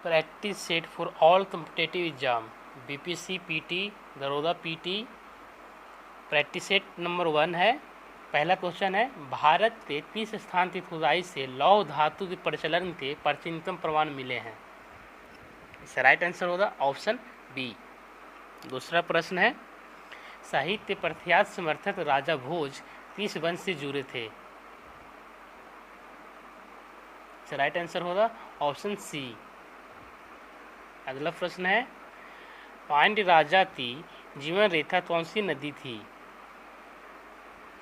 Practice set for all competitive exam BPC PT दरोदा PT. Practice set number 1 है। पहला question है, भारत के किस स्थान की खुदाई से लौह धातु के प्रचलन के प्राचीनतम प्रमाण मिले हैं? इसका राइट आंसर होगा ऑप्शन बी। दूसरा प्रश्न है, साहित्य प्रख्यात समर्थक राजा भोज किस वंश से जुड़े थे? इसका राइट आंसर होगा ऑप्शन सी। अगला प्रश्न है, पांड्य राजा की जीवन रेखा कौन सी नदी थी?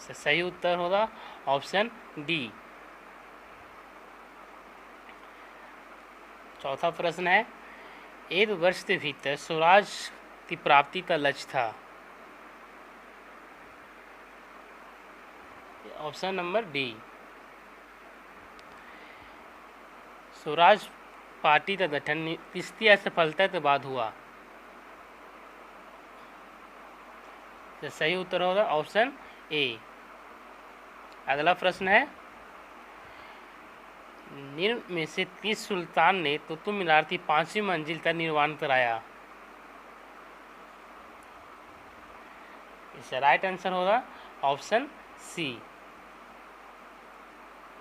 सही उत्तर होगा ऑप्शन डी। चौथा प्रश्न है, एक वर्ष के भीतर स्वराज की प्राप्ति का लक्ष्य था? Option number D. Swaraj party का गठन किसकी असफलता के बाद हुआ? तो सही उत्तर होगा ऑप्शन ए। अगला प्रश्न है, निम्न में से किस सुल्तान ने कुतुब मीनार की 5वीं मंजिल का निर्माण कराया? इसका राइट आंसर होगा ऑप्शन सी।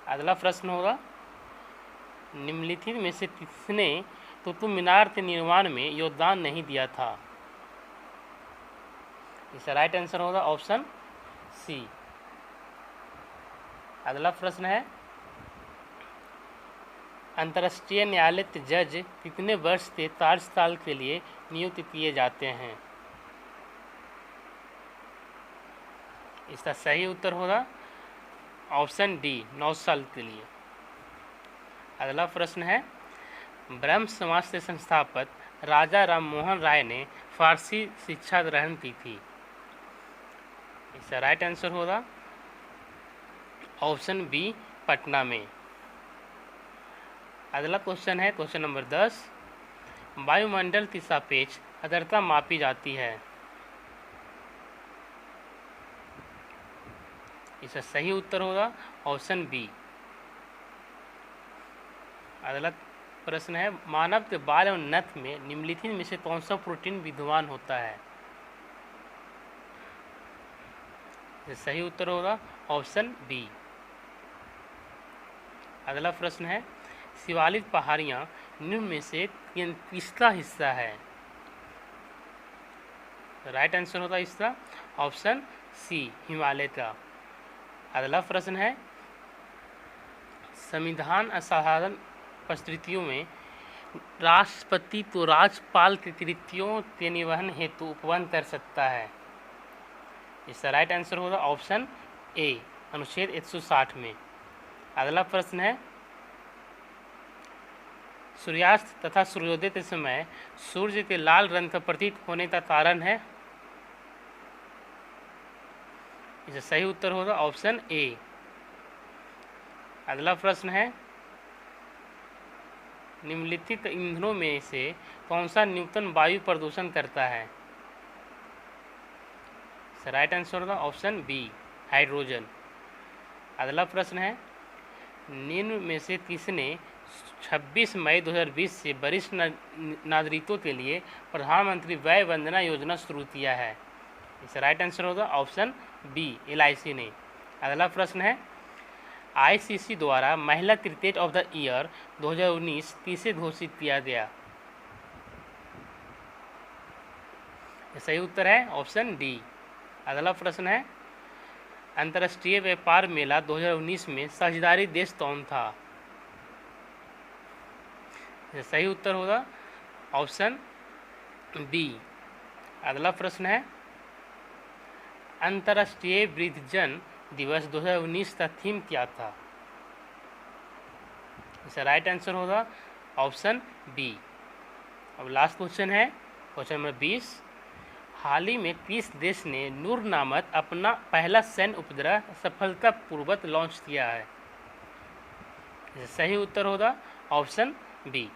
अगला प्रश्न होगा, निम्नलिखित में से किसने कुतुब मीनार के निर्माण में योगदान नहीं दिया था? इसका राइट आंसर होगा ऑप्शन सी। अगला प्रश्न है, अंतर्राष्ट्रीय न्यायालय के जज कितने वर्ष के कार्यकाल के लिए नियुक्त किए जाते हैं? इसका सही उत्तर होगा ऑप्शन डी, 9 साल के लिए। अगला प्रश्न है, ब्रह्म समाज के संस्थापक राजा राम मोहन राय ने फारसी शिक्षा ग्रहण की थी? इसका राइट आंसर होगा ऑप्शन बी, पटना में। अगला क्वेश्चन है क्वेश्चन नंबर 10, वायुमंडल की सापेक्ष आर्द्रता मापी जाती है? इसका सही उत्तर होगा ऑप्शन बी। अगला प्रश्न है, मानव के बाल एवं नथ में निम्नलिखित में से कौन सा प्रोटीन विद्यमान होता है? सही उत्तर होगा ऑप्शन बी। अगला प्रश्न है, शिवालिक पहाड़ियाँ निम्न में से किसका हिस्सा है? राइट आंसर होगा इसका ऑप्शन सी, हिमालय का। अगला प्रश्न है, संविधान असाधारण परिस्थितियों में राष्ट्रपति को राज्यपाल की कृतियों के निर्वहन हेतु उपवन कर सकता है? इसका राइट आंसर होगा ऑप्शन ए, अनुच्छेद 160 में। अगला प्रश्न है, सूर्यास्त तथा सूर्योदय के समय सूर्य के लाल रंग का प्रतीक होने का कारण है? इसका सही उत्तर होगा ऑप्शन ए। अगला प्रश्न है, निम्नलिखित ईंधनों में से कौन सा न्यूनतम वायु प्रदूषण करता है? राइट आंसर होगा ऑप्शन बी, हाइड्रोजन। अगला प्रश्न है, निम्न में से किसने 26 मई 2020 से वरिष्ठ नागरिकों के लिए प्रधानमंत्री वय वंदना योजना शुरू किया है? इसका राइट आंसर होगा ऑप्शन बी, LIC ने। अगला प्रश्न है, ICC द्वारा महिला क्रिकेट ऑफ द ईयर 2019 किसे घोषित किया गया? सही उत्तर है ऑप्शन डी। अगला प्रश्न है, अंतर्राष्ट्रीय व्यापार मेला 2019 में साझेदारी देश कौन था? सही उत्तर होगा ऑप्शन बी। अगला प्रश्न है, अंतर्राष्ट्रीय वृद्धजन दिवस 2019 का थीम क्या था? इसका राइट आंसर होगा ऑप्शन बी। अब लास्ट क्वेश्चन है क्वेश्चन नंबर 20, हाल ही में किस देश ने नूर नामक अपना पहला सैन्य उपग्रह सफलतापूर्वक लॉन्च किया है? सही उत्तर होगा ऑप्शन बी।